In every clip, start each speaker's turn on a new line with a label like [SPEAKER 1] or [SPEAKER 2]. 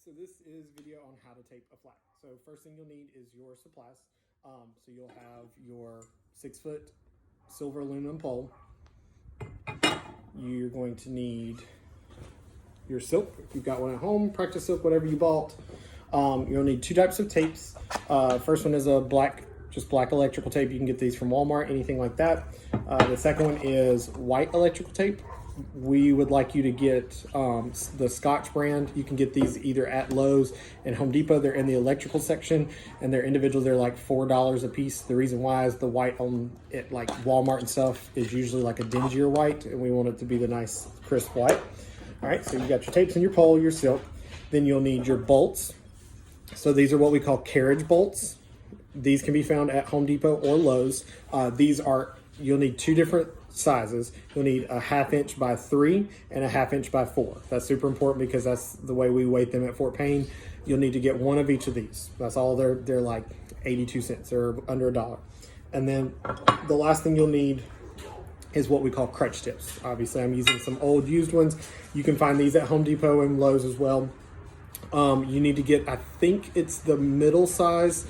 [SPEAKER 1] So this is video on how to tape a flag. So first thing you'll need is your supplies. So you'll have your 6-foot silver aluminum pole. You're going to need your silk, if you've got one at home, practice silk, whatever you bought. You'll need 2 types of tapes. First one is a just black electrical tape. You can get these from Walmart, anything like that. The second one is white electrical tape. We would like you to get the Scotch brand. You can get these either at Lowe's and Home Depot. They're in the electrical section, and they're individual. They're like $4 a piece. The reason why is the white on it, like Walmart and stuff, is usually like a dingier white, and we want it to be the nice crisp white. All right, so you got your tapes and your pole, your silk. Then you'll need your bolts. So these are what we call carriage bolts. These can be found at Home Depot or Lowe's. You'll need 2 different sizes. You'll need a 1/2 inch by 3 and a 1/2 inch by 4. That's super important because that's the way we weight them at Fort Payne. You'll need to get one of each of these. That's all. They're like 82 cents or under $1. And then the last thing you'll need is what we call crutch tips. Obviously, I'm using some old used ones. You can find these at Home Depot and Lowe's as well. You need to get, I think it's the middle size.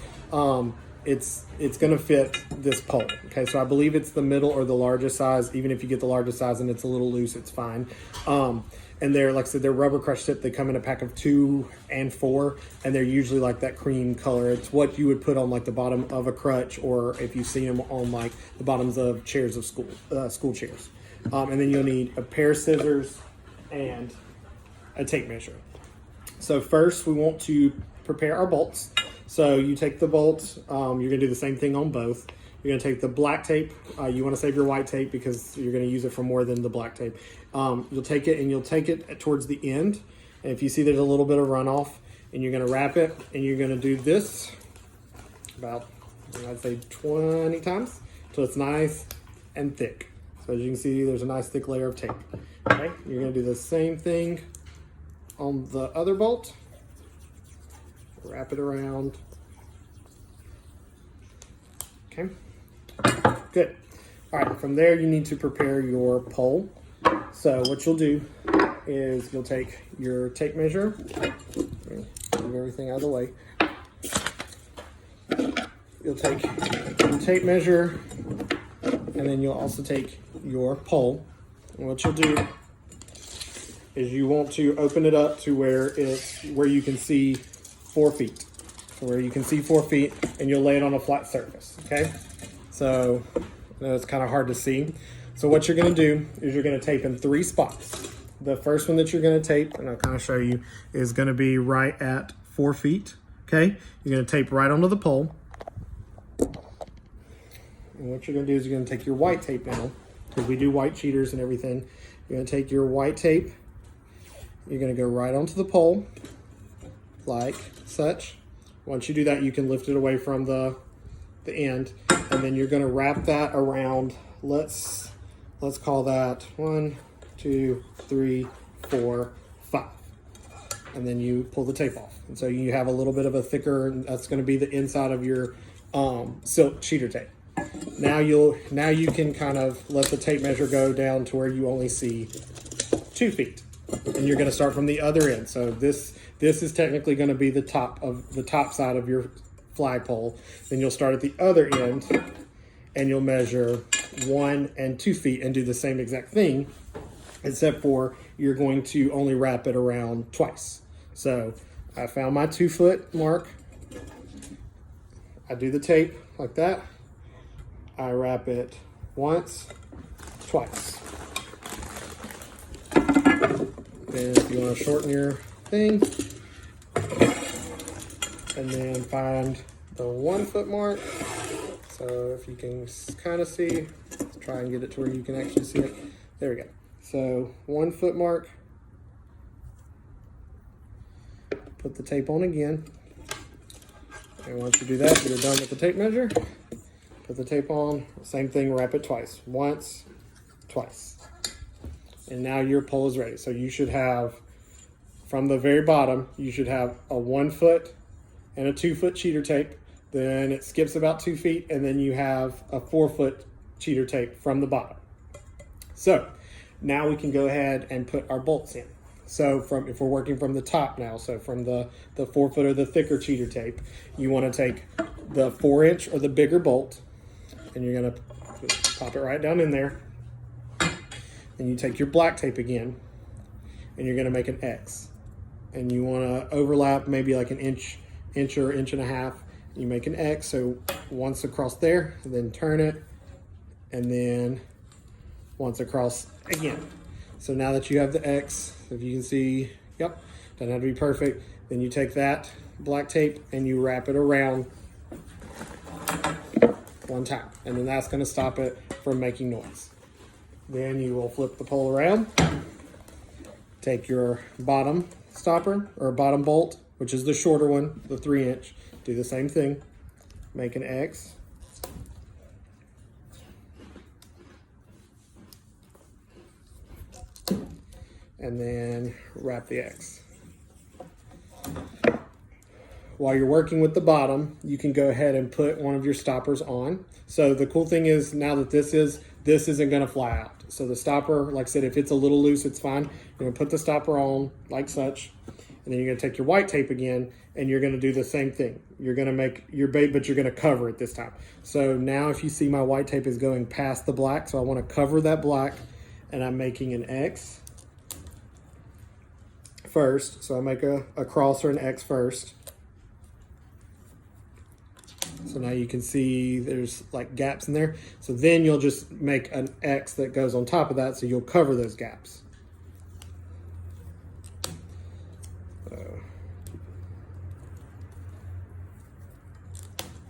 [SPEAKER 1] It's going to fit this pole. Okay, so I believe it's the middle or the largest size. Even if you get the largest size and it's a little loose, it's fine. And they're, like I said, they're rubber crutch tip. They come in a pack of 2 and 4, and they're usually like that cream color. It's what you would put on like the bottom of a crutch, or if you see them on like the bottoms of chairs of school chairs. And then you'll need a pair of scissors and a tape measure. So first we want to prepare our bolts. So you take the bolts, you're gonna do the same thing on both. You're gonna take the black tape. You wanna save your white tape because you're gonna use it for more than the black tape. You'll take it towards the end. And if you see there's a little bit of runoff, and you're gonna wrap it, and you're gonna do this about, I'd say 20 times, so it's nice and thick. So as you can see, there's a nice thick layer of tape. Okay, you're gonna do the same thing on the other bolt. Wrap it around. Okay, good. All right, from there you need to prepare your pole. So what you'll do is you'll take your tape measure, move everything out of the way. You'll take your tape measure, and then you'll also take your pole. And what you'll do is you want to open it up to where you can see 4 feet. So where you can see 4 feet, and you'll lay it on a flat surface, okay? So I know it's kind of hard to see. So what you're gonna do is you're gonna tape in 3 spots. The first one that you're gonna tape, and I'll kind of show you, is gonna be right at 4 feet, okay? You're gonna tape right onto the pole. And what you're gonna do is you're gonna take your white tape now, because we do white cheaters and everything. You're gonna take your white tape, you're gonna go right onto the pole, like such. Once you do that, you can lift it away from the end, and then you're gonna wrap that around, let's call that 1, 2, 3, 4, 5. And then you pull the tape off. And so you have a little bit of a thicker, that's gonna be the inside of your silk cheater tape. Now you can kind of let the tape measure go down to where you only see 2 feet. And you're gonna start from the other end. So this is technically gonna be the top side of your flagpole. Then you'll start at the other end, and you'll measure 1 and 2 feet and do the same exact thing, except for you're going to only wrap it around twice. So I found my 2 foot mark. I do the tape like that. I wrap it once, twice. Then if you want to shorten your thing, and then find the 1 foot mark. So if you can kind of see, let's try and get it to where you can actually see it. There we go. So 1 foot mark. Put the tape on again. And once you do that, you're done with the tape measure. Put the tape on, same thing, wrap it twice. Once, twice. And now your pole is ready. So you should have, from the very bottom, you should have a 1 foot and a 2 foot cheater tape. Then it skips about 2 feet, and then you have a 4 foot cheater tape from the bottom. So now we can go ahead and put our bolts in. So if we're working from the top now, so from the 4 foot or the thicker cheater tape, you want to take the 4-inch or the bigger bolt, and you're going to pop it right down in there. Then you take your black tape again, and you're going to make an X. And you want to overlap maybe like an inch or inch and a half. You make an X, so once across there, and then turn it, and then once across again. So now that you have the X, if you can see, yep, doesn't have to be perfect. Then you take that black tape and you wrap it around one time. And then that's gonna stop it from making noise. Then you will flip the pole around, take your bottom stopper or bottom bolt, which is the shorter one, the 3-inch, do the same thing, make an X. And then wrap the X. While you're working with the bottom, you can go ahead and put one of your stoppers on. So the cool thing is now that this isn't gonna fly out. So the stopper, like I said, if it's a little loose, it's fine. You're gonna put the stopper on like such, and then you're gonna take your white tape again, and you're gonna do the same thing. You're gonna make your bait, but you're gonna cover it this time. So now if you see my white tape is going past the black, so I wanna cover that black, and I'm making an X first. So I make a cross or an X first. So now you can see there's like gaps in there. So then you'll just make an X that goes on top of that, so you'll cover those gaps.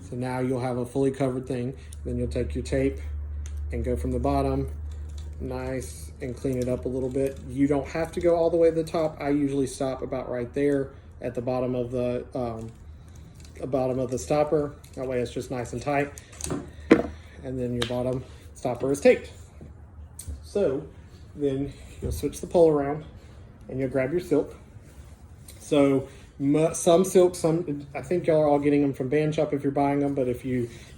[SPEAKER 1] So now you'll have a fully covered thing. Then you'll take your tape and go from the bottom, nice, and clean it up a little bit. You don't have to go all the way to the top. I usually stop about right there at the bottom of the stopper. That way it's just nice and tight. And then your bottom stopper is taped. So then you'll switch the pole around and you'll grab your silk. So some silks, I think y'all are all getting them from Band Shop if you're buying them, but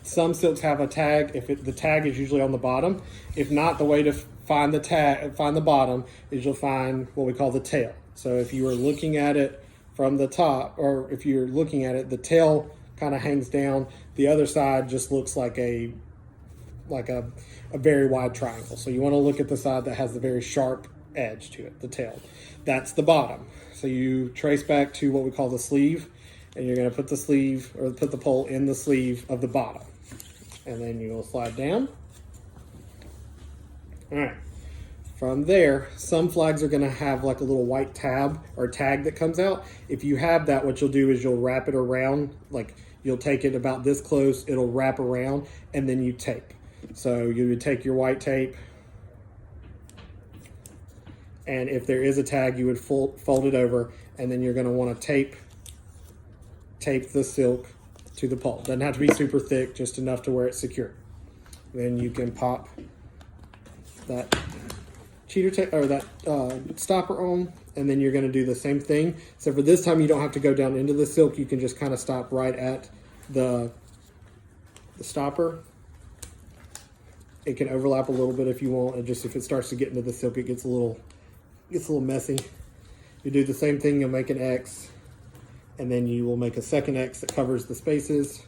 [SPEAKER 1] some silks have a tag. The tag is usually on the bottom. If not, the way to find the bottom is you'll find what we call the tail. So if you were looking at it from the top, or if you're looking at it, the tail kind of hangs down. The other side just looks like a very wide triangle. So you want to look at the side that has the very sharp edge to it, the tail. That's the bottom. So you trace back to what we call the sleeve, and you're going to put the sleeve or put the pole in the sleeve of the bottom. And then you will slide down. All right. From there, some flags are going to have like a little white tab or tag that comes out. If you have that, what you'll do is you'll wrap it around, like you'll take it about this close, it'll wrap around, and then you tape. So you would take your white tape, and if there is a tag, you would fold it over, and then you're going to want to tape the silk to the pole. Doesn't have to be super thick, just enough to where it's secure. Then you can pop that cheater tape or that stopper on, and then you're going to do the same thing. So for this time, you don't have to go down into the silk. You can just kind of stop right at the stopper. It can overlap a little bit if you want, and just if it starts to get into the silk, it gets a little messy. You do the same thing. You'll make an X, and then you will make a second X that covers the spaces.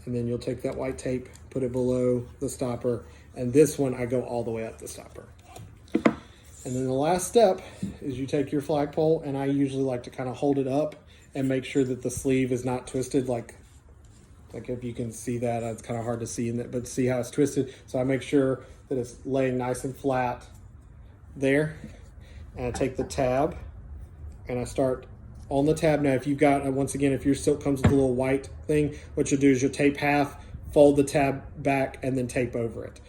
[SPEAKER 1] And then you'll take that white tape, put it below the stopper, and this one I go all the way up the stopper. And then the last step is you take your flagpole, and I usually like to kind of hold it up and make sure that the sleeve is not twisted, like if you can see that, it's kind of hard to see in it, but see how it's twisted. So I make sure that it's laying nice and flat there. And I take the tab and I start on the tab. Now, if you've got, once again, if your silk comes with a little white thing, what you'll do is you'll tape half, fold the tab back, and then tape over it.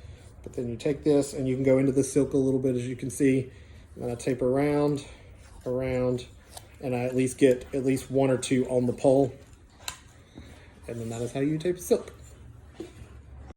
[SPEAKER 1] But then you take this and you can go into the silk a little bit, as you can see. And I tape around, and I at least get at least one or two on the pole. And then that is how you tape silk.